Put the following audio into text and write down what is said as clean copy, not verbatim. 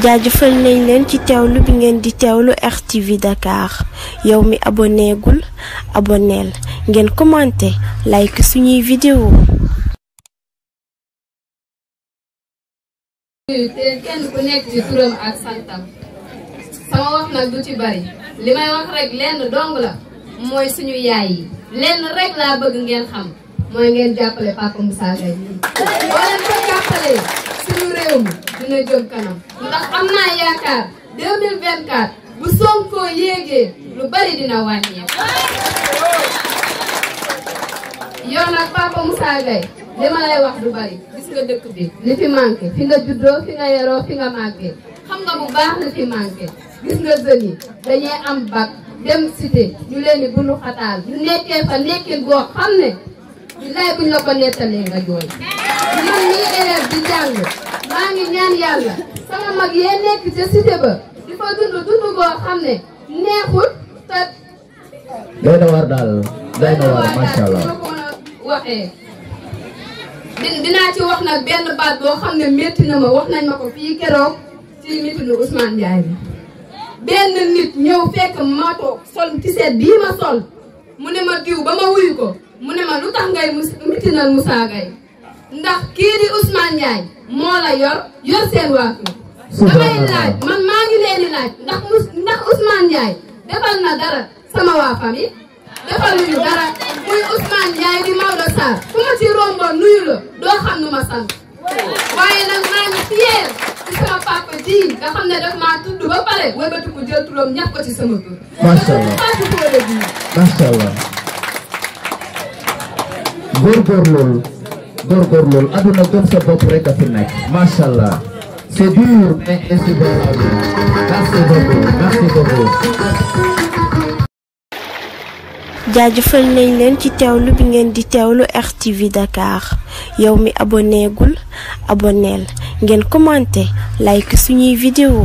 jaajëfal nañ leen ci teewlu bi ngeen di teewlu RTV Dakar yow mi abonégul aboneel ngeen commenté like suñuy vidéo kenn ku nekk ci turam ak santam sama wax nag du ci bari li may wax rek lenn dong la mooy suñu yaay yi lenn rek laa bëgg ngeen xam mooy ngeen jàppale Papa Moussa Gaye boo leen ko jàppale suñu réew mi dina jëm kanam ndax am naa yaakaar 2024 bu Sonko yéegee lu bari dina wàññeeku. yow nag Papa Moussa Gaye li ma lay wax du bari gis nga dëkk bi li fi manqué fi nga juddoo fi nga yaroo fi nga màggee xam nga bu baax li fi manqué gis nga jeunes yi dañuy am bac dem cité ñu leen di bundu xataal ñu nekkee fa nekkin boo xam ne billaay buñ la ko nettalee nga jooy. man mii élève di jàng maa ngi ñaan yàlla sama mag yee nekk ca cité ba di fa dund boo xam ne neexul te. doy na war daal doy na war macha allah. waxee dinaa ci wax nag benn baat boo xam ne métti na ma wax nañ ma ko fii keroog ci mitinu Ousmane Ndiaye bi benn nit ñëw fekk ma toog sol tiset bii ma sol mu ne ma diw ba ma wuyu ko mu ne ma lu tax ngay mitinal Moussa Gaye ndax kii di Ousmane Ndiaye moo la yor seen waa kër damay laaj man maa ngi leen di laaj ndax Ousmane Ndiaye defal na dara sama waa famille defal nañu dara muy Ousmane Ndiaye di Maodo Sarr fu ma ci rombo nuyu la doo xam nu ma sant waaye nag maa ngi fier ci sama papa ji nga xam ne daf maa tudd ba pare wëbatu ko jël turam ñàkk ko ci sama tur. macha allah Fatou foude ji. macha allah. góorgóorlu aduna gëm sa bopp rek a fi nekk. macha allah c'est dur mais c'est bon. merci beaucoup. jaajëfal nañ leen ci teewlu bi ngeen di teewlu RTV Dakar yow mi abonégul aboneel ngeen commenté like suñuy vidéo